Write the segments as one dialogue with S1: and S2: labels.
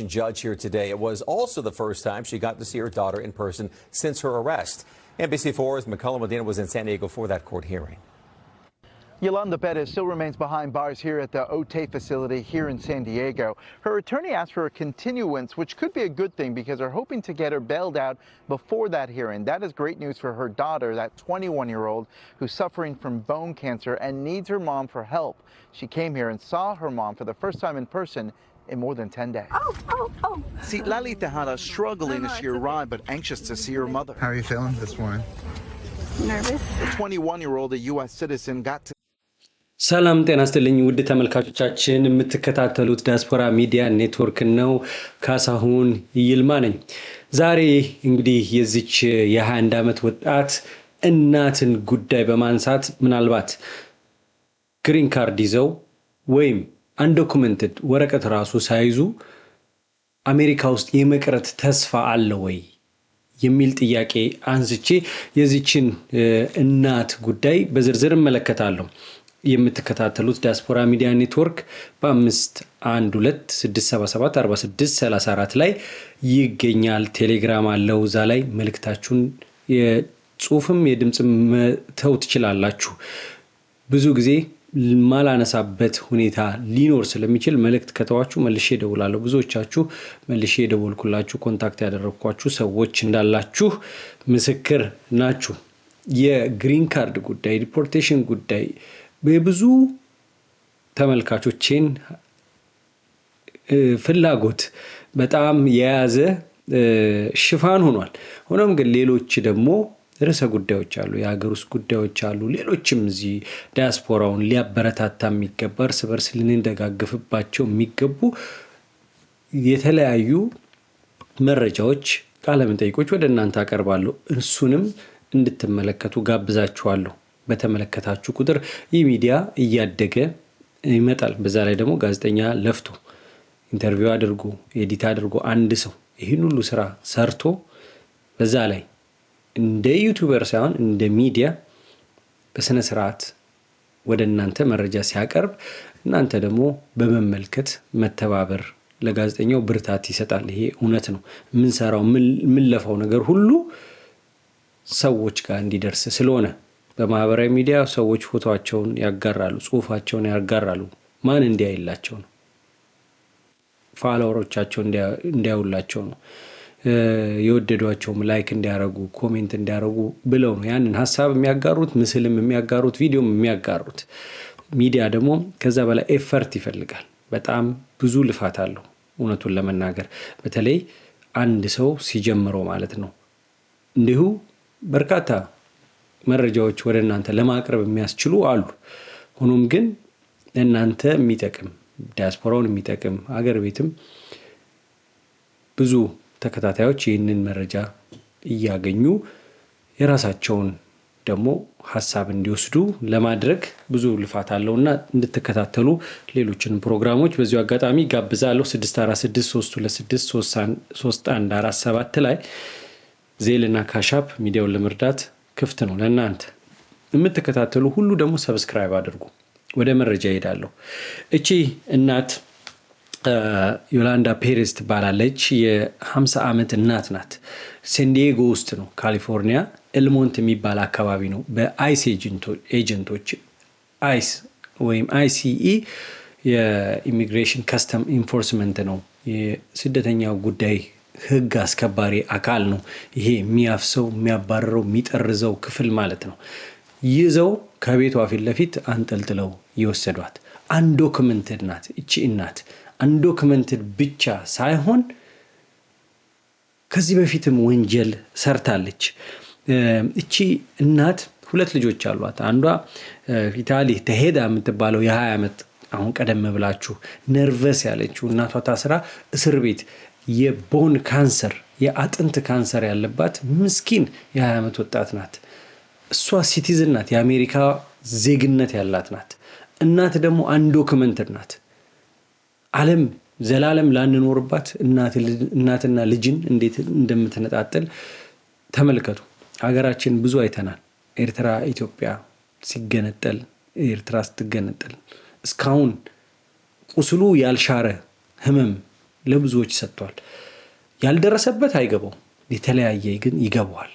S1: immigration judge here today. It was also the first time she got to see her daughter in person since her arrest. NBC4's McCullough Medina was in San Diego for that court hearing.
S2: Yolanda Perez still remains behind bars here at the Otay facility here in San Diego. Her attorney asked for a continuance, which could be a good thing because they're hoping to get her bailed out before that hearing. That is great news for her daughter, that 21-year-old who's suffering from bone cancer and needs her mom for help. She came here and saw her mom for the first time in person in more than 10 days. See, Lali Tejada struggling as she arrived, but anxious to see her mother.
S3: How are you feeling this morning?
S2: Nervous. The 21-year-old, a U.S. citizen, got to
S4: ሰላም ጤና ይስጥልኝ ውድ ተመልካቾቻችን የምትከታተሉት ዲያስፖራ ሚዲያ ኔትወርክ ነው ካሳሁን ይልማ ነኝ ዛሬ እንግዲህ የዚች የ21 ዓመት ወጣት እናትን ጉዳይ በማንሳት ምናልባት ግሪን ካርድ ይዘው ወይም አንዶኩመንትድ ወረቀት ራሱ ሳይዙ አሜሪካ ውስጥ የመቅረት ተስፋ አለ ወይ የሚል ጥያቄ አንስቼ የዚችን እናት ጉዳይ በዝርዝር መለከታለሁ የምትከታተሉት ዲያስፖራ ሚዲያ ኔትወርክ በ512 ላይ ይገኛል ቴሌግራም አለው ዛ ላይ መልእክታችሁን የጽሁፍም የድምጽም ተው ትችላላችሁ ብዙ ጊዜ ማላነሳበት ሁኔታ ሊኖር ስለሚችል መልእክት ከተዋችሁ መልሼ ደውላለሁ ብዙዎቻችሁ መልሼ ደውልኩላችሁ ኮንታክት ያደረኳችሁ ሰዎች እንዳላችሁ ምስክር ናችሁ የግሪን ካርድ ጉዳይ ዲፖርቴሽን ጉዳይ በብዙ ተመልካቾችን ፍላጎት በጣም የያዘ ሽፋን ሆኗል ሆኖም ግን ሌሎች ደግሞ ርዕሰ ጉዳዮች አሉ የሀገር ውስጥ ጉዳዮች አሉ ሌሎችም እዚህ ዲያስፖራውን ሊያበረታታ የሚገባ እርስ በርስ ልንደጋገፍባቸው የሚገቡ የተለያዩ መረጃዎች ቃለ መጠይቆች ወደ እናንተ አቀርባለሁ እሱንም እንድትመለከቱ ጋብዛችኋለሁ በተመለከታችሁ ቁጥር ይህ ሚዲያ እያደገ ይመጣል በዛ ላይ ደግሞ ጋዜጠኛ ለፍቶ ኢንተርቪው አድርጎ ኤዲት አድርጎ አንድ ሰው ይሄን ሁሉ ስራ ሰርቶ በዛ ላይ እንደ ዩቲዩበር ሳይሆን እንደ ሚዲያ በስነ ስርዓት ወደ እናንተ መረጃ ሲያቀርብ እናንተ ደግሞ በመመልከት መተባበር ለጋዜጠኛው ብርታት ይሰጣል ይሄ እውነት ነው ምን ሰራው ምን ለፋው ነገር ሁሉ ሰዎች ጋር እንዲደርስ ስለሆነ በማህበራዊ ሚዲያ ሰዎች ፎቶአቸውን ያጋራሉ ጽሁፋቸውን ያጋራሉ ማን እንዲያይላቸው ነው ፎሎወሮቻቸው እንዲያውላቸው ነው የወደዷቸውም ላይክ እንዲያረጉ ኮሜንት እንዲያረጉ ብለው ነው ያንን ሐሳብ የሚያጋሩት ምስልም የሚያጋሩት ቪዲዮም የሚያጋሩት ሚዲያ ደግሞ ከዛ በላይ ኤፈርት ይፈልጋል በጣም ብዙ ልፋት አለው እውነቱን ለመናገር በተለይ አንድ ሰው ሲጀምረው ማለት ነው እንዲሁ በርካታ መረጃዎች ወደ እናንተ ለማቅረብ የሚያስችሉ አሉ ሆኖም ግን እናንተ የሚጠቅም ዲያስፖራውን የሚጠቅም አገር ቤትም ብዙ ተከታታዮች ይህንን መረጃ እያገኙ የራሳቸውን ደግሞ ሐሳብ እንዲወስዱ ለማድረግ ብዙ ልፋት አለውና እንድትከታተሉ ሌሎችን ፕሮግራሞች በዚሁ አጋጣሚ ጋብዛለሁ 6463263147 ላይ ዜልና ካሻፕ ሚዲያውን ለመርዳት ክፍት ነው ለእናንተ የምትከታተሉ ሁሉ ደግሞ ሰብስክራይብ አድርጉ ወደ መረጃ ይሄዳለሁ እቺ እናት ዮላንዳ ፔሬዝ ትባላለች የ50 ዓመት እናት ናት ሳን ዲዬጎ ውስጥ ነው ካሊፎርኒያ ኤልሞንት የሚባል አካባቢ ነው በአይሲ ኤጀንቶች አይስ ወይም አይሲኢ የኢሚግሬሽን ከስተም ኢንፎርስመንት ነው የስደተኛው ጉዳይ ህግ አስከባሪ አካል ነው ይሄ የሚያፍሰው የሚያባረረው የሚጠርዘው ክፍል ማለት ነው ይዘው ከቤቷ ፊት ለፊት አንጠልጥለው ይወሰዷት አንዶክመንትድ ናት እቺ እናት አንዶክመንትድ ብቻ ሳይሆን ከዚህ በፊትም ወንጀል ሰርታለች እቺ እናት ሁለት ልጆች አሏት አንዷ ኢታሊ ተሄዳ የምትባለው የ20 ዓመት አሁን ቀደም ብላችሁ ነርቨስ ያለችው እናቷ ታስራ እስር ቤት የቦን ካንሰር የአጥንት ካንሰር ያለባት ምስኪን የ20 ዓመት ወጣት ናት እሷ ሲቲዝን ናት የአሜሪካ ዜግነት ያላት ናት እናት ደግሞ አንዶክመንትድ ናት ዓለም ዘላለም ላንኖርባት እናትና ልጅን እንዴት እንደምትነጣጠል ተመልከቱ ሀገራችን ብዙ አይተናል ኤርትራ ኢትዮጵያ ሲገነጠል ኤርትራ ስትገነጠል እስካሁን ቁስሉ ያልሻረ ህመም ለብዙዎች ሰጥቷል። ያልደረሰበት አይገባው፣ የተለያየ ግን ይገባዋል።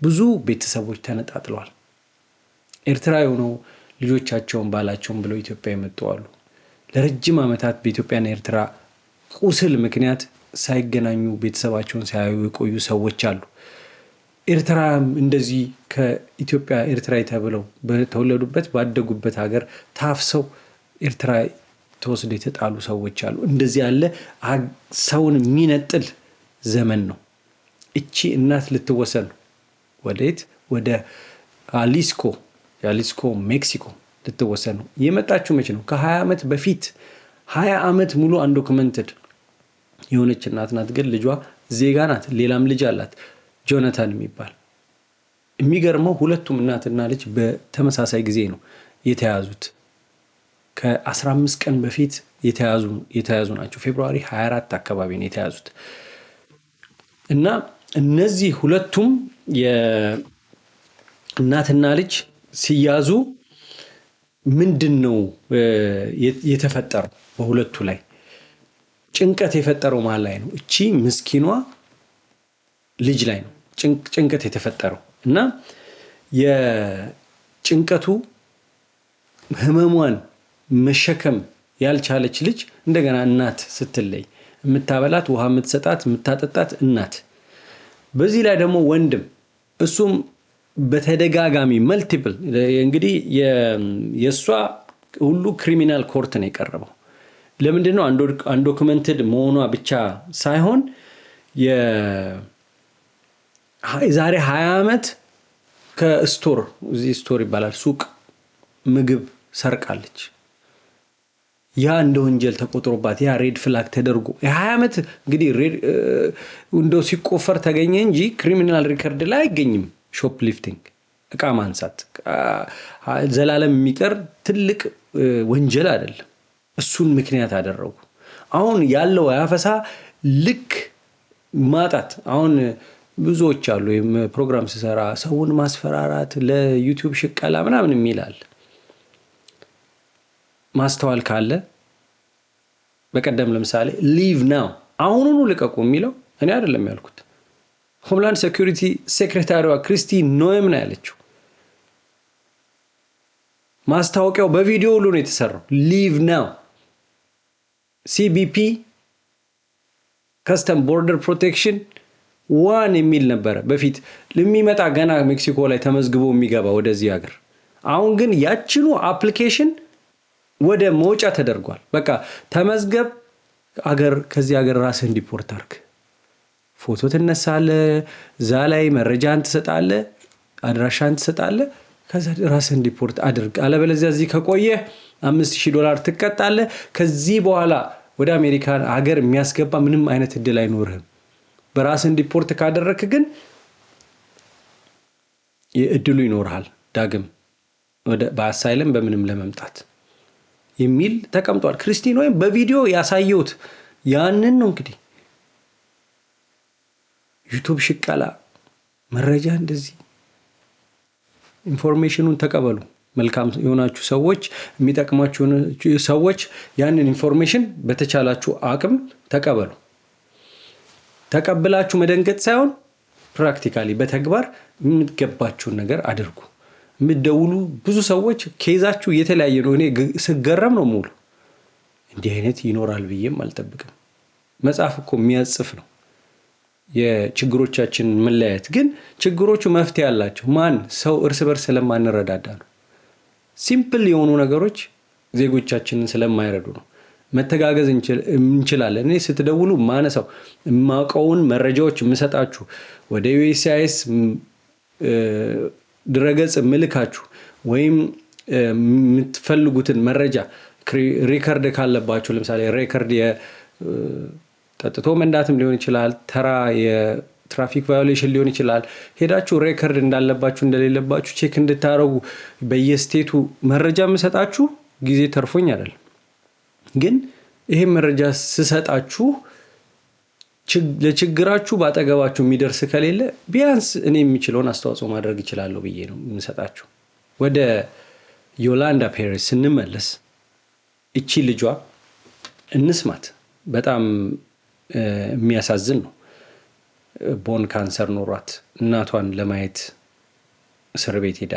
S4: ብዙ ቤተሰቦች ተነጣጥለዋል። ኤርትራዊ ሆነው ልጆቻቸውን ባላቸውን ብለው ኢትዮጵያ የመጡ አሉ። ለረጅም ዓመታት በኢትዮጵያና ኤርትራ ቁስል ምክንያት ሳይገናኙ ቤተሰባቸውን ሳያዩ የቆዩ ሰዎች አሉ። ኤርትራም እንደዚህ ከኢትዮጵያ ኤርትራዊ ተብለው በተወለዱበት ባደጉበት ሀገር ታፍሰው ኤርትራ ተወስደው የተጣሉ ሰዎች አሉ። እንደዚህ ያለ ሰውን የሚነጥል ዘመን ነው። እቺ እናት ልትወሰን ነው። ወዴት? ወደ ያሊስኮ ሜክሲኮ ልትወሰን ነው። የመጣችው መቼ ነው? ከ20 ዓመት በፊት 20 ዓመት ሙሉ አንዶክመንትድ የሆነች እናት ናት። ግን ልጇ ዜጋ ናት። ሌላም ልጅ አላት ጆናታን የሚባል። የሚገርመው ሁለቱም እናትና ልጅ በተመሳሳይ ጊዜ ነው የተያዙት። ከ15 ቀን በፊት የተያዙ ናቸው። ፌብሩዋሪ 24 አካባቢ ነው የተያዙት እና እነዚህ ሁለቱም የእናትና ልጅ ሲያዙ ምንድን ነው የተፈጠረው? በሁለቱ ላይ ጭንቀት የፈጠረው ማን ላይ ነው? እቺ ምስኪኗ ልጅ ላይ ነው ጭንቀት የተፈጠረው እና የጭንቀቱ ህመሟን መሸከም ያልቻለች ልጅ እንደገና እናት ስትለይ የምታበላት ውሃ የምትሰጣት የምታጠጣት እናት፣ በዚህ ላይ ደግሞ ወንድም እሱም በተደጋጋሚ መልቲፕል እንግዲህ የሷ ሁሉ ክሪሚናል ኮርት ነው የቀረበው። ለምንድን ነው አንዶክመንትድ መሆኗ ብቻ ሳይሆን የዛሬ 20 ዓመት ከስቶር እዚህ ስቶር ይባላል ሱቅ ምግብ ሰርቃለች። ያ እንደ ወንጀል ተቆጥሮባት ያ ሬድ ፍላግ ተደርጎ የ20 ዓመት እንግዲህ እንደው ሲቆፈር ተገኘ እንጂ ክሪሚናል ሪከርድ ላይ አይገኝም። ሾፕ ሊፍቲንግ እቃ ማንሳት ዘላለም የሚቀር ትልቅ ወንጀል አይደለም። እሱን ምክንያት አደረጉ። አሁን ያለው ያፈሳ ልክ ማጣት አሁን ብዙዎች አሉ ፕሮግራም ሲሰራ ሰውን ማስፈራራት ለዩቲዩብ ሽቀላ ምናምን የሚላል ማስተዋል ካለ በቀደም ለምሳሌ ሊቭ ናው አሁኑኑ ልቀቁ የሚለው እኔ አይደለም ያልኩት ሆምላንድ ሴኩሪቲ ሴክሬታሪዋ ክሪስቲ ኖኤም ነው ያለችው። ማስታወቂያው በቪዲዮ ሁሉ ነው የተሰራው። ሊቭ ናው ሲቢፒ ከስተም ቦርደር ፕሮቴክሽን 1 የሚል ነበረ በፊት ለሚመጣ ገና ሜክሲኮ ላይ ተመዝግቦ የሚገባ ወደዚህ ሀገር። አሁን ግን ያችኑ አፕሊኬሽን ወደ መውጫ ተደርጓል። በቃ ተመዝገብ አገር ከዚህ ሀገር ራስህን ዲፖርት አድርግ፣ ፎቶ ትነሳለህ፣ እዛ ላይ መረጃን ትሰጣለህ፣ አድራሻን ትሰጣለህ፣ ከዛ ራስህን ዲፖርት አድርግ። አለበለዚያ እዚህ ከቆየህ $5000 ትቀጣለህ። ከዚህ በኋላ ወደ አሜሪካን ሀገር የሚያስገባ ምንም አይነት እድል አይኖርህም። በራስህን ዲፖርት ካደረክ ግን እድሉ ይኖርሃል ዳግም ወደ በአሳይለም በምንም ለመምጣት የሚል ተቀምጧል። ክሪስቲን ወይም በቪዲዮ ያሳየውት ያንን ነው። እንግዲህ ዩቲዩብ ሽቀላ መረጃ እንደዚህ ኢንፎርሜሽኑን ተቀበሉ። መልካም የሆናችሁ ሰዎች የሚጠቅማችሁ ሰዎች ያንን ኢንፎርሜሽን በተቻላችሁ አቅም ተቀበሉ። ተቀብላችሁ መደንገጥ ሳይሆን ፕራክቲካሊ በተግባር የምትገባችሁን ነገር አድርጉ። የምትደውሉ ብዙ ሰዎች ኬዛችሁ የተለያየ ነው። እኔ ስገረም ነው ሙሉ እንዲህ አይነት ይኖራል ብዬም አልጠብቅም። መጽሐፍ እኮ የሚያጽፍ ነው የችግሮቻችን መለያየት፣ ግን ችግሮቹ መፍትሄ አላቸው። ማን ሰው እርስ በርስ ስለማንረዳዳ ነው። ሲምፕል የሆኑ ነገሮች ዜጎቻችንን ስለማይረዱ ነው። መተጋገዝ እንችላለን። እኔ ስትደውሉ ማነሳው የማውቀውን መረጃዎች የምሰጣችሁ ወደ USCIS ድረገጽ ምልካችሁ ወይም የምትፈልጉትን መረጃ ሪከርድ ካለባችሁ ለምሳሌ ሪከርድ የጠጥቶ መንዳትም ሊሆን ይችላል፣ ተራ የትራፊክ ቫዮሌሽን ሊሆን ይችላል። ሄዳችሁ ሪከርድ እንዳለባችሁ እንደሌለባችሁ ቼክ እንድታረጉ በየስቴቱ መረጃ የምሰጣችሁ ጊዜ ተርፎኝ አይደለም። ግን ይሄ መረጃ ስሰጣችሁ ለችግራችሁ ባጠገባችሁ የሚደርስ ከሌለ ቢያንስ እኔ የሚችለውን አስተዋጽኦ ማድረግ እችላለሁ ብዬ ነው የምሰጣችሁ። ወደ ዮላንዳ ፔሬዝ ስንመለስ እቺ ልጇ እንስማት። በጣም የሚያሳዝን ነው። ቦን ካንሰር ኖሯት እናቷን ለማየት እስር ቤት ሄዳ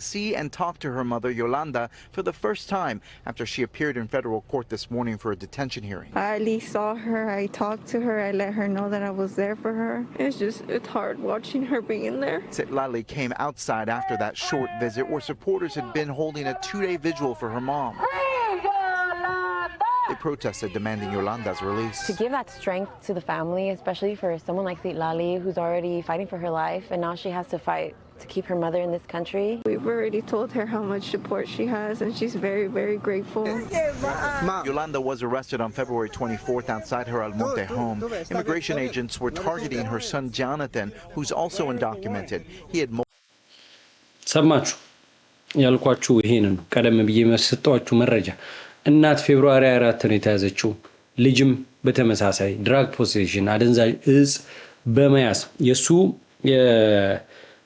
S2: see and talk to her mother Yolanda for the first time after she appeared in federal court this morning for a detention hearing.
S3: I at least saw her, I talked to her, I let her know that I was there for her. It's hard watching her being there.
S2: Sitlali came outside after that short visit where supporters had been holding a 2-day vigil for her mom. They protested demanding Yolanda's release.
S5: To give that strength to the family, especially for someone like Sitlali who's already fighting for her life and now she has to fight to keep her mother in this country.
S3: We've already told her how much support she has and she's very, very grateful.
S2: Yolanda was arrested on February 24th outside her Almonte home. Immigration agents were targeting her son Jonathan, who's also undocumented. He had
S4: ሰማችሁ ያልኳችሁ ይሄንን ቀደም ብዬ መስጠዋችሁ መረጃ እናት ፌብሩዋሪ 4 ነው የተያዘችው ልጅም በተመሳሳይ ድራግ ፖሴሽን አደንዛዥ እጽ በመያዝ የሱ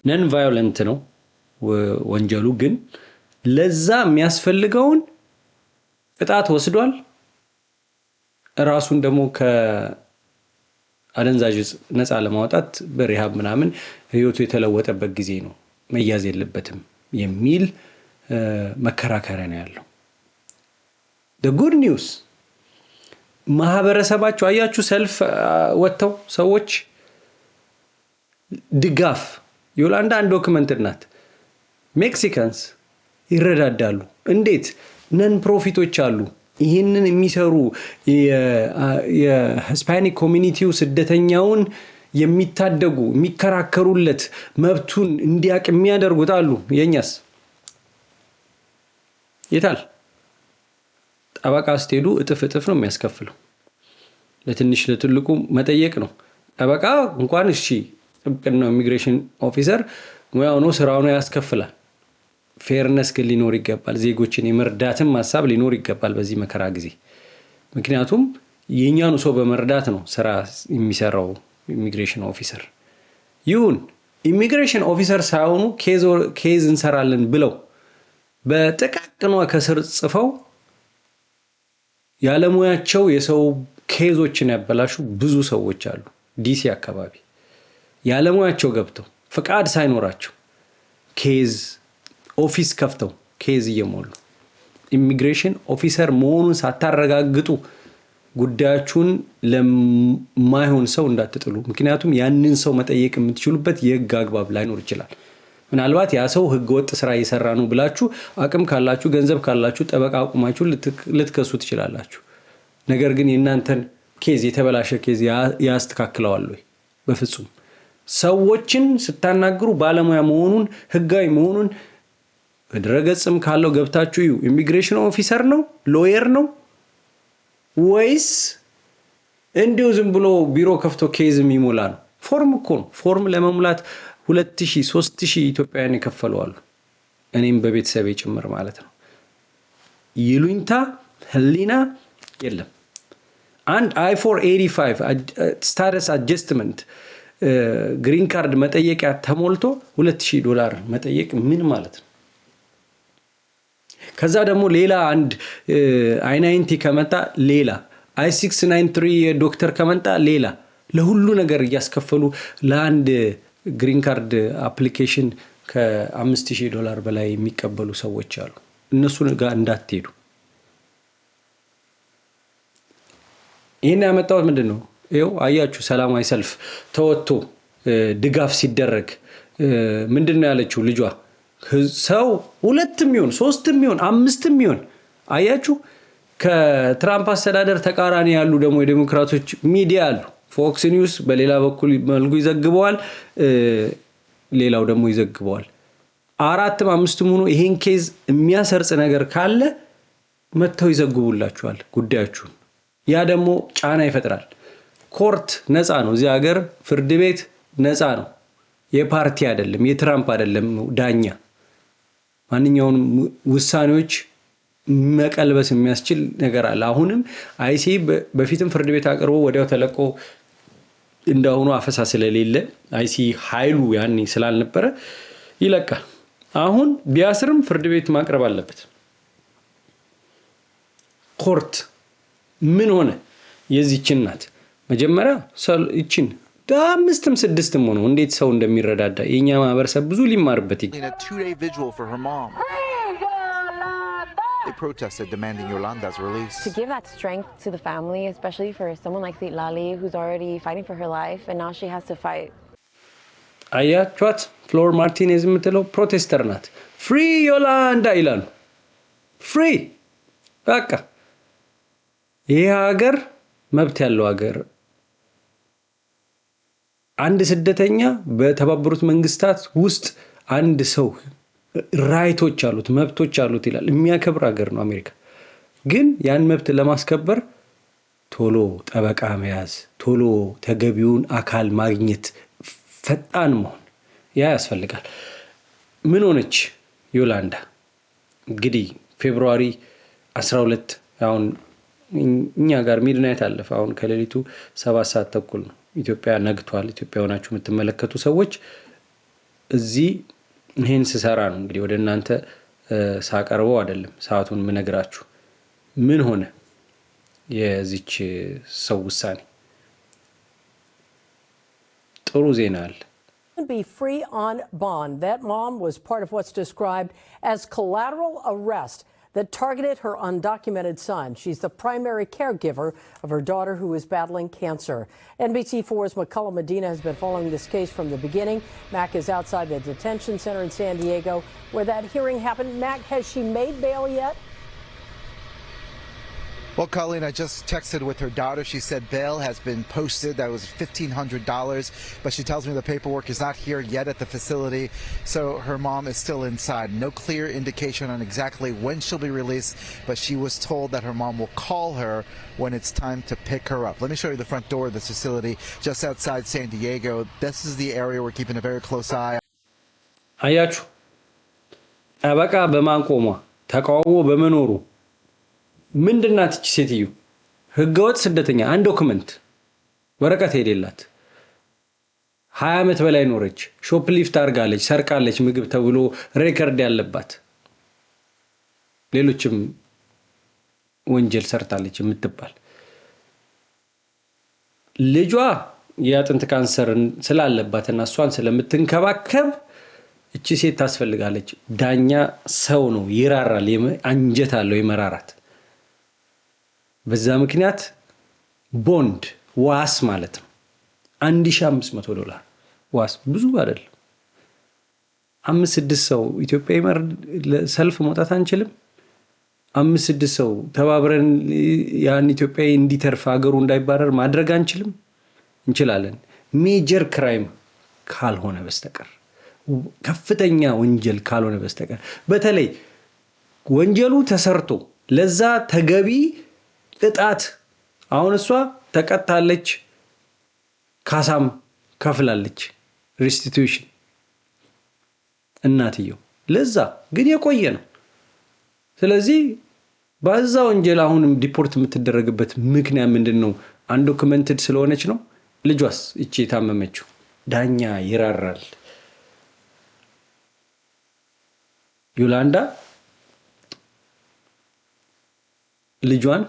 S4: ነን ቫዮለንት ነው ወንጀሉ ግን ለዛ የሚያስፈልገውን ቅጣት ወስዷል ራሱን ደግሞ ከአደንዛዥ እጽ ነፃ ለማውጣት በሪሃብ ምናምን ህይወቱ የተለወጠበት ጊዜ ነው መያዝ የለበትም የሚል መከራከሪያ ነው ያለው the good news ማህበረሰባቸው አያችሁ ሰልፍ ወጥተው ሰዎች ድጋፍ ዮላንዳ አንዶክመንትድ ናት ሜክሲካንስ ይረዳዳሉ እንዴት ነን ፕሮፊቶች አሉ ይሄንን የሚሰሩ የሂስፓኒክ ኮሚኒቲው ስደተኛውን የሚታደጉ የሚከራከሩለት መብቱን እንዲያቅ የሚያደርጉት አሉ የኛስ የታል ጠበቃ ስትሄዱ እጥፍ ነው የሚያስከፍለው ለትንሽ ለትልቁ መጠየቅ ነው ጠበቃ እንኳን እሺ ጥብቅና ኢሚግሬሽን ኦፊሰር ሙያው ነው ስራው ነው ያስከፍላል ፌርነስ ግን ሊኖር ይገባል ዜጎችን የመርዳትም ሐሳብ ሊኖር ይገባል በዚህ መከራ ጊዜ ምክንያቱም የኛኑ ሰው በመርዳት ነው ስራ የሚሰራው ኢሚግሬሽን ኦፊሰር ይሁን ኢሚግሬሽን ኦፊሰር ሳይሆኑ ኬዝ እንሰራለን ብለው በጥቃቅኗ ከስር ጽፈው ያለሙያቸው የሰው ኬዞችን ያበላሹ ብዙ ሰዎች አሉ ዲሲ አካባቢ ያለሙያቸው ገብተው ፍቃድ ሳይኖራቸው ኬዝ ኦፊስ ከፍተው ኬዝ እየሞሉ ኢሚግሬሽን ኦፊሰር መሆኑን ሳታረጋግጡ ጉዳያችሁን ለማይሆን ሰው እንዳትጥሉ ምክንያቱም ያንን ሰው መጠየቅ የምትችሉበት የህግ አግባብ ላይኖር ይችላል ምናልባት ያ ሰው ህገወጥ ስራ እየሰራ ነው ብላችሁ አቅም ካላችሁ ገንዘብ ካላችሁ ጠበቃ አቁማችሁ ልትከሱ ትችላላችሁ ነገር ግን የናንተን ኬዝ የተበላሸ ኬዝ ያስተካክለዋል ወይ በፍጹም ሰዎችን ስታናግሩ ባለሙያ መሆኑን ህጋዊ መሆኑን በድረገጽም ካለው ገብታችሁ ኢሚግሬሽን ኦፊሰር ነው ሎየር ነው ወይስ እንዲው ዝም ብሎ ቢሮ ከፍቶ ኬዝ የሚሞላ ነው ፎርም እኮ ነው ፎርም ለመሙላት 2000 3000 ኢትዮጵያውያን ይከፈላሉ እኔም በቤተሰብ ጭምር ማለት ነው ይሉኝታ ህሊና የለም አንድ I485 ስታተስ አጀስትመንት ግሪን ካርድ መጠየቂያ ተሞልቶ $2000 መጠየቅ ምን ማለት ነው ከዛ ደግሞ ሌላ አንድ I90 ከመጣ ሌላ I693 ዶክተር ከመጣ ሌላ ለሁሉ ነገር ያስከፈሉ ለአንድ ግሪን ካርድ አፕሊኬሽን ከ$5000 በላይ የሚቀበሉ ሰዎች አሉ እነሱ ጋር እንዳትሄዱ ይሄን ያመጣው ምንድነው ይሄው አያችሁ ሰላማዊ ሰልፍ ተወጥቶ ድጋፍ ሲደረግ ምንድነው ያለችው ልጇ ሰው ሁለትም ይሁን ሶስትም ይሁን አምስትም ይሁን አያችሁ ከትራምፕ አስተዳደር ተቃራኒ ያሉ ደግሞ የዲሞክራቶች ሚዲያ አሉ ፎክስ ኒውስ በሌላ በኩል መልኩ ይዘግበዋል ሌላው ደግሞ ይዘግበዋል አራትም አምስትም ሆኖ ይሄን ኬዝ የሚያሰርጽ ነገር ካለ መተው ይዘግቡላችኋል ጉዳያችሁን ያ ደግሞ ጫና ይፈጥራል ኮርት ነፃ ነው እዚህ ሀገር ፍርድ ቤት ነፃ ነው የፓርቲ አይደለም የትራምፕ አይደለም ዳኛ ማንኛውንም ውሳኔዎች መቀልበስ የሚያስችል ነገር አለ አሁንም አይሲ በፊትም ፍርድ ቤት አቅርቦ ወዲያው ተለቆ እንዳሁኑ አፈሳ ስለሌለ አይሲ ኃይሉ ያኔ ስላልነበረ ይለቃል አሁን ቢያስርም ፍርድ ቤት ማቅረብ አለበት ኮርት ምን ሆነ የዚህችን ናት መጀመሪያ ይችን አምስትም ስድስትም ሆኖ እንዴት ሰው እንደሚረዳዳ የኛ ማህበረሰብ ብዙ ሊማርበት
S2: In a 2-day vigil for her mom. They protested demanding Yolanda's release.
S5: To give that strength to the family, especially for someone like Lali, who's already fighting for her life, and now she has to fight.
S4: አያችኋት ፍሎር ማርቲኔዝ የምትለው ፕሮቴስተር ናት። ፍሪ ዮላንዳ ይላሉ። ፍሪ በቃ ይህ ሀገር መብት ያለው ሀገር አንድ ስደተኛ በተባበሩት መንግስታት ውስጥ አንድ ሰው ራይቶች አሉት መብቶች አሉት ይላል የሚያከብር ሀገር ነው አሜሪካ። ግን ያን መብት ለማስከበር ቶሎ ጠበቃ መያዝ ቶሎ ተገቢውን አካል ማግኘት ፈጣን መሆን ያ ያስፈልጋል። ምን ሆነች ዮላንዳ? እንግዲህ ፌብሩዋሪ 12 አሁን እኛ ጋር ሚድናይት አለፈ። አሁን ከሌሊቱ 7 ሰዓት ተኩል ነው። ኢትዮጵያ ነግቷል። ኢትዮጵያ ሆናችሁ የምትመለከቱ ሰዎች እዚህ ይሄን ስሰራ ነው እንግዲህ ወደ እናንተ ሳቀርበው አይደለም ሰዓቱን ምነግራችሁ። ምን ሆነ የዚች ሰው ውሳኔ? ጥሩ ዜና አለ።
S6: Be free on bond. That mom was part of what's described as collateral arrest that targeted her undocumented son. She's the primary caregiver of her daughter who is battling cancer. NBC4's McCullough Medina has been following this case from the beginning. Mac is outside the detention center in San Diego where that hearing happened. Mac, has she made bail yet?
S2: Well, Colleen, I just texted with her daughter. She said bail has been posted. That was $1,500. But she tells me the paperwork is not here yet at the facility. So her mom is still inside. No clear indication on exactly when she'll be released. But she was told that her mom will call her when it's time to pick her up. Let me show you the front door of this facility just outside San Diego. This is the area we're keeping a very close eye.
S4: አያችሁ አበቃ በማንቆሟ ተቃውሞ በመኖሩ ምንድናት እቺ ሴትዮ? ህገወጥ ስደተኛ አንድ ዶክመንት ወረቀት የሌላት 20 ዓመት በላይ ኖረች። ሾፕሊፍት አርጋለች፣ ሰርቃለች ምግብ ተብሎ ሬከርድ ያለባት ሌሎችም ወንጀል ሰርታለች የምትባል ልጇ የአጥንት ካንሰር ስላለባትና እሷን ስለምትንከባከብ እቺ ሴት ታስፈልጋለች። ዳኛ ሰው ነው፣ ይራራል፣ አንጀት አለው ይመራራት። በዛ ምክንያት ቦንድ ዋስ ማለት ነው $1,500 ዋስ ብዙ አይደለም። 5-6 ሰው ኢትዮጵያ ይመር ሰልፍ መውጣት አንችልም? 5-6 ሰው ተባብረን ያን ኢትዮጵያዊ እንዲተርፍ ሀገሩ እንዳይባረር ማድረግ አንችልም? እንችላለን። ሜጀር ክራይም ካልሆነ በስተቀር ከፍተኛ ወንጀል ካልሆነ በስተቀር በተለይ ወንጀሉ ተሰርቶ ለዛ ተገቢ ቅጣት አሁን እሷ ተቀጣለች፣ ካሳም ከፍላለች፣ ሪስቲቲዩሽን እናትየው ለዛ ግን የቆየ ነው። ስለዚህ ባዛ ወንጀል አሁንም ዲፖርት የምትደረግበት ምክንያት ምንድነው? አንዶክመንትድ ስለሆነች ነው። ልጇስ እቺ የታመመችው ዳኛ ይራራል። ዮላንዳ ልጇን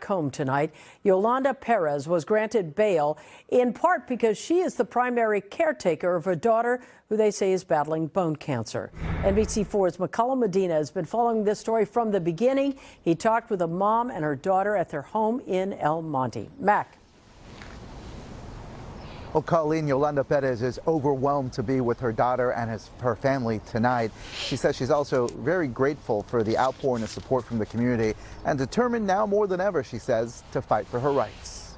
S6: home tonight. Yolanda Perez was granted bail in part because she is the primary caretaker of her daughter, who they say is battling bone cancer. NBC4's McCullough Medina has been following this story from the beginning. He talked with a mom and her daughter at their home in El Monte. Mac.
S2: Well, Colleen, Yolanda Perez is overwhelmed to be with her daughter and her family tonight. She says she's also very grateful for the outpouring of support from the community and determined now more than ever, she says, to fight for her rights.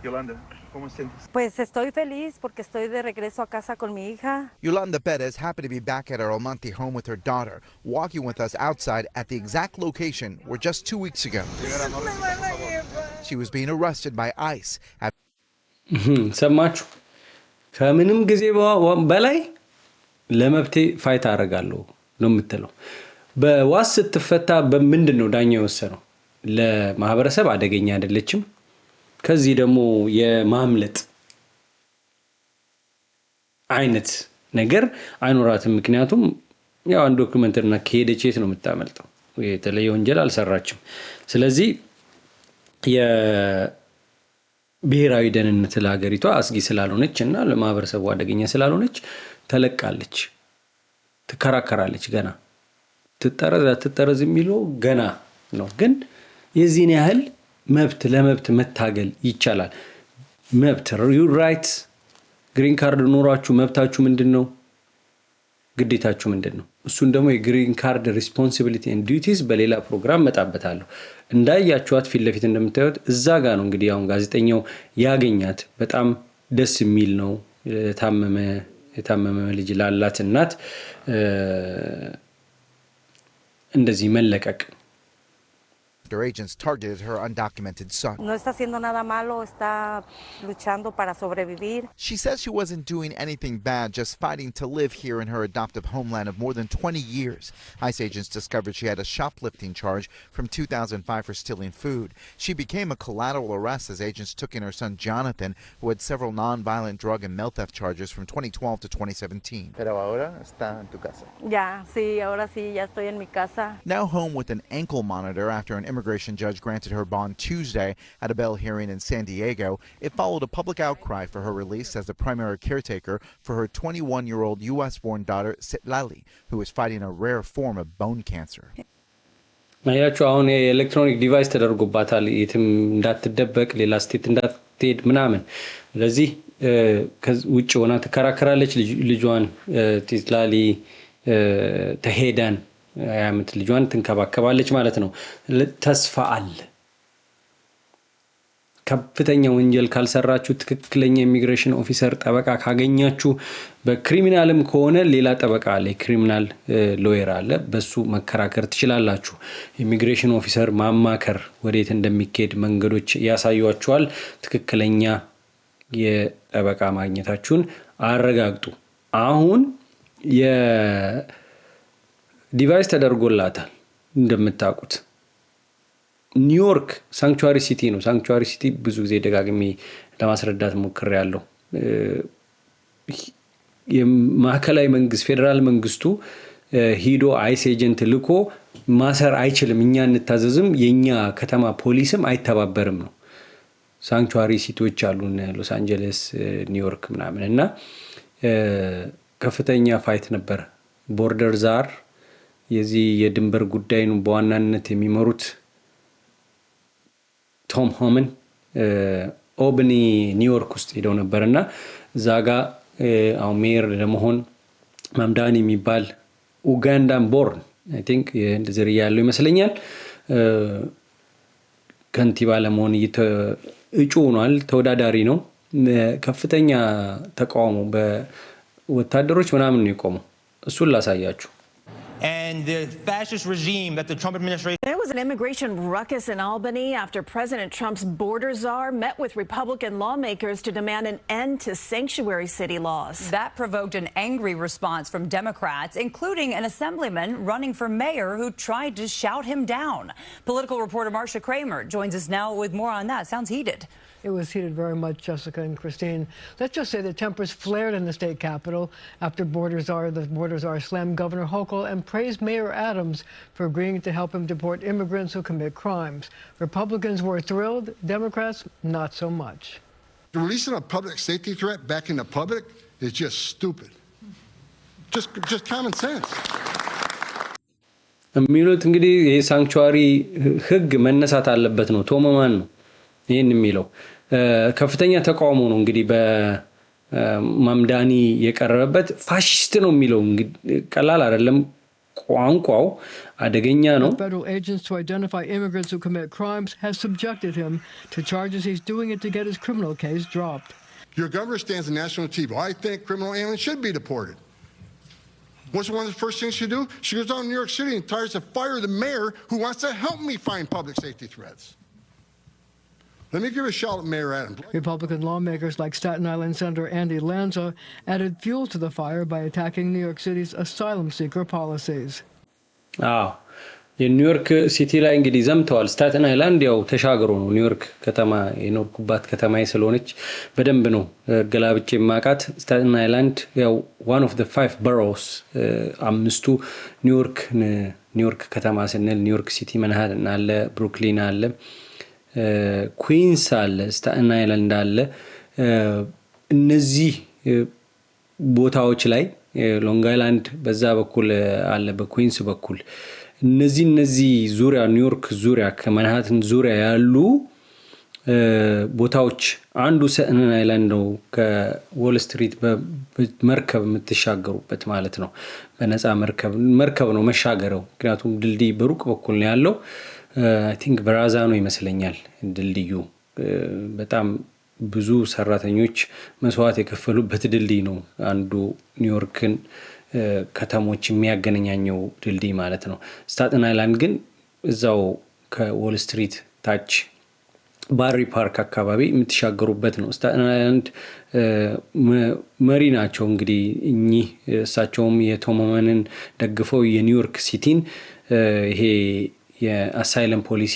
S2: Yolanda, ¿cómo sientes?
S7: Pues estoy feliz porque estoy de regreso a casa con mi hija.
S2: Yolanda Perez happy to be back at her El Monte home with her daughter, walking with us outside at the exact location where just 2 weeks ago she was being arrested by ICE.
S4: ሰማችሁ? ከምንም ጊዜ በላይ ለመብቴ ፋይት አደርጋለሁ ነው የምትለው። በዋስ ስትፈታ በምንድነው ዳኛው የወሰነው? ለማህበረሰብ አደገኛ አይደለችም፣ ከዚህ ደግሞ የማምለጥ አይነት ነገር አይኖራትም። ምክንያቱም ያው አንድ ዶክመንትና ከሄደች የት ነው የምታመልጠው? የተለየ ወንጀል አልሰራችም። ስለዚህ የብሔራዊ ደህንነት ለሀገሪቷ አስጊ ስላልሆነች እና ለማህበረሰቡ አደገኛ ስላልሆነች ተለቃለች። ትከራከራለች። ገና ትጠረዝ የሚለው ገና ነው። ግን የዚህን ያህል መብት ለመብት መታገል ይቻላል። መብት ራይት ግሪን ካርድ ኖራችሁ መብታችሁ ምንድነው? ግዴታችሁ ምንድነው? እሱን ደግሞ የግሪን ካርድ ሪስፖንሲቢሊቲ ኤንድ ዲዩቲስ በሌላ ፕሮግራም መጣበታለሁ። እንዳያችኋት ፊት ለፊት እንደምታዩት እዛ ጋር ነው እንግዲህ አሁን ጋዜጠኛው ያገኛት። በጣም ደስ የሚል ነው። የታመመ ልጅ ላላት እናት እንደዚህ መለቀቅ።
S2: Agents targeted her undocumented son.
S7: No está haciendo nada malo, está luchando para sobrevivir.
S2: She says she wasn't doing anything bad, just fighting to live here in her adoptive homeland of more than 20 years. ICE agents discovered she had a shoplifting charge from 2005 for stealing food. She became a collateral arrest as agents took in her son Jonathan, who had several non-violent drug and mail theft charges from 2012 to 2017.
S8: Pero ahora está en tu casa.
S7: Ya, sí, ahora sí, ya estoy en mi casa.
S2: Now home with an ankle monitor after an immigration judge granted her bond Tuesday at a bail hearing in San Diego. It followed a public outcry for her release as the primary caretaker for her 21-year-old U.S.-born daughter, Citlali, who is fighting a rare form of bone cancer.
S4: ማያችሁ አሁን የኤሌክትሮኒክ ዲቫይስ ተደርጎባታል። የትም እንዳትደበቅ ሌላ ስቴት እንዳትሄድ ምናምን። ስለዚህ ውጭ ሆና ትከራከራለች። ልጇን ቲትላሊ ተሄዳን ያምት ልጇን ትንከባከባለች ማለት ነው። ተስፋ አለ። ከፍተኛ ወንጀል ካልሰራችሁ ትክክለኛ ኢሚግሬሽን ኦፊሰር ጠበቃ ካገኛችሁ በክሪሚናልም ከሆነ ሌላ ጠበቃ አለ፣ ክሪሚናል ሎየር አለ። በሱ መከራከር ትችላላችሁ። ኢሚግሬሽን ኦፊሰር ማማከር ወዴት እንደሚኬድ መንገዶች ያሳዩአችኋል። ትክክለኛ የጠበቃ ማግኘታችሁን አረጋግጡ። አሁን ዲቫይስ ተደርጎላታል እንደምታውቁት። ኒውዮርክ ሳንክቹዋሪ ሲቲ ነው። ሳንክቹዋሪ ሲቲ ብዙ ጊዜ ደጋግሜ ለማስረዳት ሞክሬያለሁ። የማዕከላዊ መንግስት ፌደራል መንግስቱ ሂዶ አይስ ኤጀንት ልኮ ማሰር አይችልም። እኛ እንታዘዝም፣ የኛ ከተማ ፖሊስም አይተባበርም ነው። ሳንክቹዋሪ ሲቲዎች አሉ ሎስ አንጀለስ፣ ኒውዮርክ ምናምን እና ከፍተኛ ፋይት ነበር። ቦርደር ዛር የዚህ የድንበር ጉዳይን በዋናነት የሚመሩት ቶም ሆመን ኦብኒ ኒውዮርክ ውስጥ ሄደው ነበርና ዛጋ አሁን ሜየር ለመሆን ማምዳኒ የሚባል ኡጋንዳን ቦርን አይ ቲንክ እንደዚህ ያለው ይመስለኛል ከንቲባ ለመሆን እጩ ሆኗል። ተወዳዳሪ ነው። ከፍተኛ ተቃውሞ በወታደሮች ምናምን ነው የቆመው። እሱን ላሳያችሁ።
S9: And the fascist regime that the Trump administration...
S10: There was an immigration ruckus in Albany after President Trump's border czar met with Republican lawmakers to demand an end to sanctuary city laws.
S11: That provoked an angry response from Democrats, including an assemblyman running for mayor who tried to shout him down. Political reporter Marcia Kramer joins us now with more on that. Sounds heated.
S12: It was heated very much, Jessica and Christine. Let's just say the tempers flared in the state capitol after the border czar slammed Governor Hochul and praised Mayor Adams for agreeing to help him deport immigrants who commit crimes. Republicans were thrilled, Democrats not so much.
S13: Releasing a public safety threat back in the public is just stupid. Just common sense.
S4: የሚሉት እንግዲህ የሳንክቹዋሪ ህግ መነሳት አለበት ነው። ቶማማን ነው ይሄን የሚለው። ከፍተኛ ተቃውሞ ነው እንግዲህ በማምዳኒ የቀረበበት። ፋሺስት ነው የሚለው እንግዲህ ቀላል አይደለም። ቋንቋው አደገኛ ነው።
S12: Federal agents to identify immigrants who commit crimes has subjected him to charges. He's doing it to get his criminal case dropped.
S13: Your governor stands on national TV. I think criminal aliens should be deported. What's one of the first things she do? She goes down to New York City and tries to fire the mayor who wants to help me find public safety threats. Let me give a shout at Mayor Adams.
S12: Republican lawmakers like Staten Island Senator Andy Lanza added fuel to the fire by attacking New York City's asylum seeker policies.
S4: የኒውዮርክ ሲቲ ላይ እንግዲህ ዘምተዋል። ስታተን አይላንድ ያው ተሻግሮ ነው ኒውዮርክ ከተማ የኖርኩባት ከተማ ስለሆነች በደንብ ነው ገላብጬ ማቃት። ስታተን አይላንድ ያው one of the 5 boroughs አምስቱ ኒውዮርክ ኒውዮርክ ከተማ ስንል ኒውዮርክ ሲቲ መንሃተን አለ ብሩክሊን አለ ኩዊንስ አለ ስታተን አይላንድ አለ እነዚህ ቦታዎች ላይ ሎንግ አይላንድ በዛ በኩል አለ በኩዊንስ በኩል እነዚህ ዙሪያ ኒውዮርክ ዙሪያ ከመንሃተን ዙሪያ ያሉ ቦታዎች አንዱ ስታተን አይላንድ ነው ከዎል ስትሪት በመርከብ የምትሻገሩበት ማለት ነው በነፃ መርከብ ነው መሻገረው ምክንያቱም ድልድይ በሩቅ በኩል ነው ያለው አይ ቲንክ በራዛኖ ይመስለኛል ድልድዩ በጣም ብዙ ሰራተኞች መስዋዕት የከፈሉበት ድልድይ ነው አንዱ ኒውዮርክን ከተሞች የሚያገናኘው ድልድይ ማለት ነው ስታተን አይላንድ ግን እዛው ከዎል ስትሪት ታች ባሪ ፓርክ አካባቢ የምትሻገሩበት ነው ስታተን አይላንድ መሪ ናቸው እንግዲህ እኚህ እሳቸውም የቶሞመንን ደግፈው የኒውዮርክ ሲቲን ይሄ የአሳይለም ፖሊሲ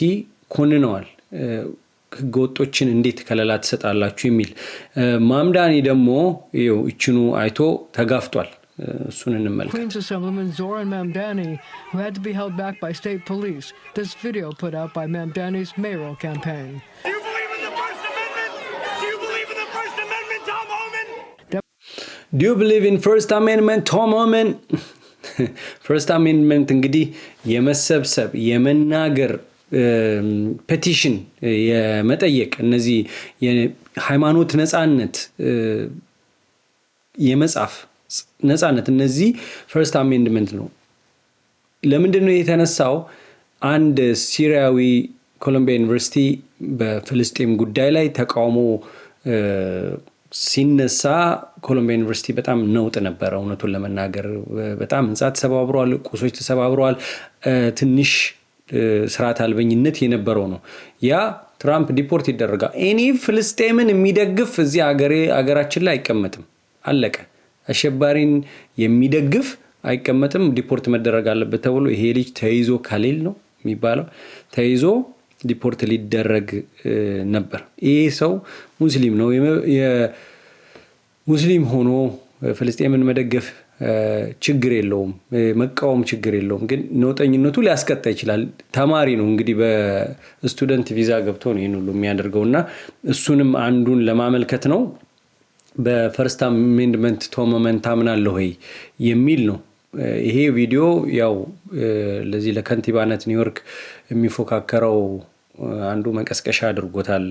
S4: ኮንነዋል ህገወጦችን እንዴት ከለላ ትሰጣላችሁ የሚል ማምዳኒ ደግሞ ይው እችኑ አይቶ ተጋፍቷል እሱን እንመልከት
S12: Queens Assemblyman Zoran Mamdani, who had to be held back by state police. This video put out by Mamdani's mayoral campaign.
S14: Do you believe in the First Amendment? Do you believe in the First Amendment, Tom Homan?
S4: Do you believe in First Amendment, Tom Homan? First Amendment እንግዲህ የመሰብሰብ የመናገር ፔቲሽን የመጠየቅ እነዚህ የሃይማኖት ነጻነት የመጻፍ ነጻነት እነዚህ ፈርስት አሜንድመንት ነው ለምንድን ነው የተነሳው አንድ ሲሪያዊ ኮሎምቢያ ዩኒቨርሲቲ በፍልስጤም ጉዳይ ላይ ተቃውሞ ሲነሳ ኮሎምቢያ ዩኒቨርሲቲ በጣም ነውጥ ነበር እውነቱን ለመናገር በጣም ህንጻ ተሰባብሯል ቁሶች ተሰባብሯል ትንሽ ስርዓት አልበኝነት የነበረው ነው ያ ትራምፕ ዲፖርት ይደረጋል ኤኒ ፍልስጤምን የሚደግፍ እዚህ አገራችን ላይ አይቀመጥም አለቀ አሸባሪን የሚደግፍ አይቀመጥም ዲፖርት መደረግ አለበት ተብሎ ይሄ ልጅ ተይዞ ካሌል ነው የሚባለው ተይዞ ዲፖርት ሊደረግ ነበር ይሄ ሰው ሙስሊም ነው የሙስሊም ሆኖ ፍልስጤምን መደገፍ ችግር የለውም መቃወም ችግር የለውም ግን ነውጠኝነቱ ሊያስቀጣ ይችላል ተማሪ ነው እንግዲህ በስቱደንት ቪዛ ገብቶ ነው ይሄን ሁሉ የሚያደርገውና እሱንም አንዱን ለማመልከት ነው በፈርስት አሜንድመንት ቶሞመን ታምናለህ ወይ የሚል ነው ይሄ ቪዲዮ ያው ለዚህ ለከንቲባነት ኒውዮርክ የሚፎካከረው አንዱ መንቀስቀሻ አድርጎታል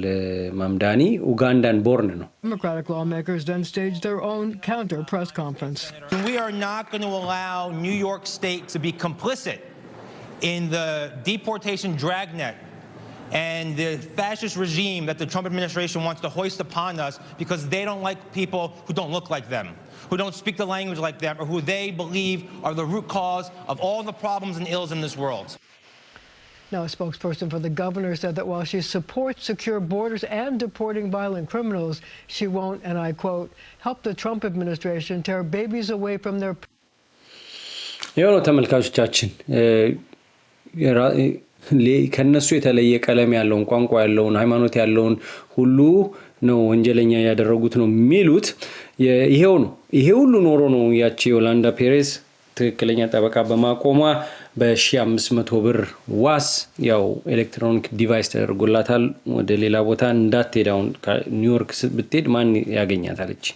S4: ማምዳኒ ኡጋንዳን ቦርን ነው
S12: Democratic lawmakers then staged their own counter press conference.
S9: We are not going to allow New York State to be complicit in the deportation dragnet and the fascist regime that the Trump administration wants to hoist upon us because they don't like people who don't look like them, who don't speak the language like them, or who they believe are the root cause of all the problems and ills in this world.
S12: Now, a spokesperson for the governor said that while she supports secure borders and deporting violent criminals, she won't, and I quote, help the Trump administration tear babies away from their...
S4: የሆነ ተመልካቾቻችን ከነሱ የተለየ ቀለም ያለውን ቋንቋ ያለውን ሃይማኖት ያለውን ሁሉ ነው ወንጀለኛ ያደረጉት ነው የሚሉት ይሄው ነው ይሄ ሁሉ ኖሮ ነው ያቺ ዮላንዳ ፔሬዝ ትክክለኛ ጠበቃ በማቆሟ በ1500 ብር ዋስ ያው ኤሌክትሮኒክ ዲቫይስ ተደርጎላታል ወደ ሌላ ቦታ እንዳትሄዳው ኒውዮርክ ብትሄድ ማን ያገኛታል እቺ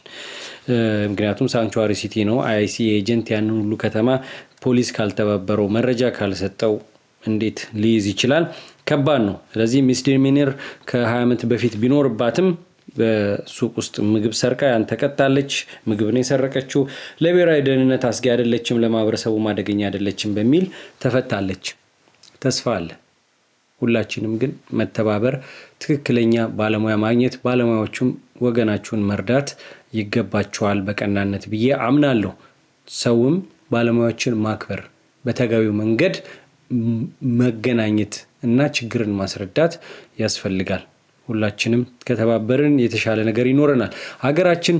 S4: ምክንያቱም ሳንቹዋሪ ሲቲ ነው አይሲ ኤጀንት ያን ሁሉ ከተማ ፖሊስ ካልተባበረው መረጃ ካልሰጠው እንዴት ሊይዝ ይችላል ከባድ ነው ስለዚህ ሚስዲሚነር ከ20 ዓመት በፊት ቢኖርባትም በሱቅ ውስጥ ምግብ ሰርቃ ያን ተቀጣለች ምግብ ነው የሰረቀችው ለብሔራዊ ደህንነት አስጊ አይደለችም ለማህበረሰቡ ማደገኛ አይደለችም በሚል ተፈታለች ተስፋ አለ ሁላችንም ግን መተባበር ትክክለኛ ባለሙያ ማግኘት ባለሙያዎቹም ወገናችሁን መርዳት ይገባቸዋል በቀናነት ብዬ አምናለሁ ሰውም ባለሙያዎችን ማክበር በተገቢው መንገድ መገናኘት እና ችግርን ማስረዳት ያስፈልጋል ሁላችንም ከተባበርን የተሻለ ነገር ይኖርናል ሀገራችን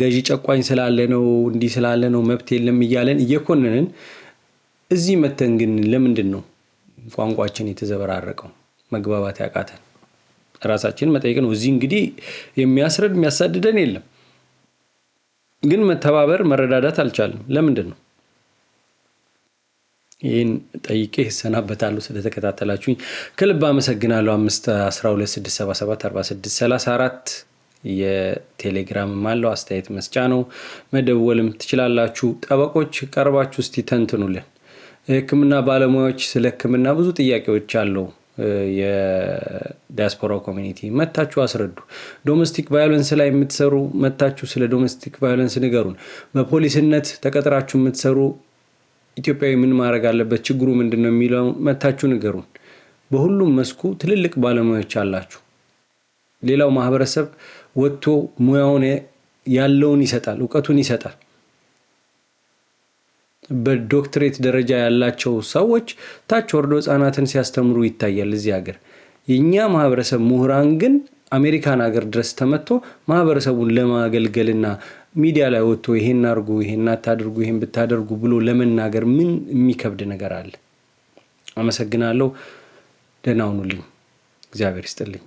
S4: ገዢ ጨቋኝ ስላለ ነው እንዲ ስላለ ነው መብት የለም ይያለን እየኮነንን እዚህ መተን ግን ለምንድን ነው ቋንቋችን የተዘበራረቀው መግባባት ያቃተን ራሳችን መጠየቅ ነው እዚህ እንግዲህ የሚያሳድደን የለም ግን መተባበር መረዳዳት አልቻለም ለምንድን ነው ይህን ጠይቄ ሰናበታለሁ። ስለተከታተላችሁኝ ከልብ አመሰግናለሁ። 51267744634 የቴሌግራም ማለው አስተያየት መስጫ ነው። መደወልም ትችላላችሁ። ጠበቆች ቀርባችሁ እስቲ ተንትኑልን። ሕክምና ባለሙያዎች ስለ ሕክምና ብዙ ጥያቄዎች አለው። የዲያስፖራ ኮሚኒቲ መታችሁ አስረዱ። ዶሜስቲክ ቫዮለንስ ላይ የምትሰሩ መታችሁ ስለ ዶሜስቲክ ቫዮለንስ ንገሩን። በፖሊስነት ተቀጥራችሁ የምትሰሩ ኢትዮጵያዊ ምን ማድረግ አለበት፣ ችግሩ ምንድነው የሚለው መታችሁ ንገሩን። በሁሉም መስኩ ትልልቅ ባለሙያዎች አላችሁ። ሌላው ማህበረሰብ ወጥቶ ሙያውን ያለውን ይሰጣል፣ ዕውቀቱን ይሰጣል። በዶክትሬት ደረጃ ያላቸው ሰዎች ታች ወርዶ ህፃናትን ሲያስተምሩ ይታያል እዚህ ሀገር። የኛ ማህበረሰብ ምሁራን ግን አሜሪካን ሀገር ድረስ ተመቶ ማህበረሰቡን ለማገልገልና ሚዲያ ላይ ወጥቶ ይሄን አርጉ፣ ይሄን አታድርጉ፣ ይሄን ብታደርጉ ብሎ ለመናገር ምን የሚከብድ ነገር አለ? አመሰግናለሁ። ደህና ሁኑልኝ። እግዚአብሔር ይስጥልኝ።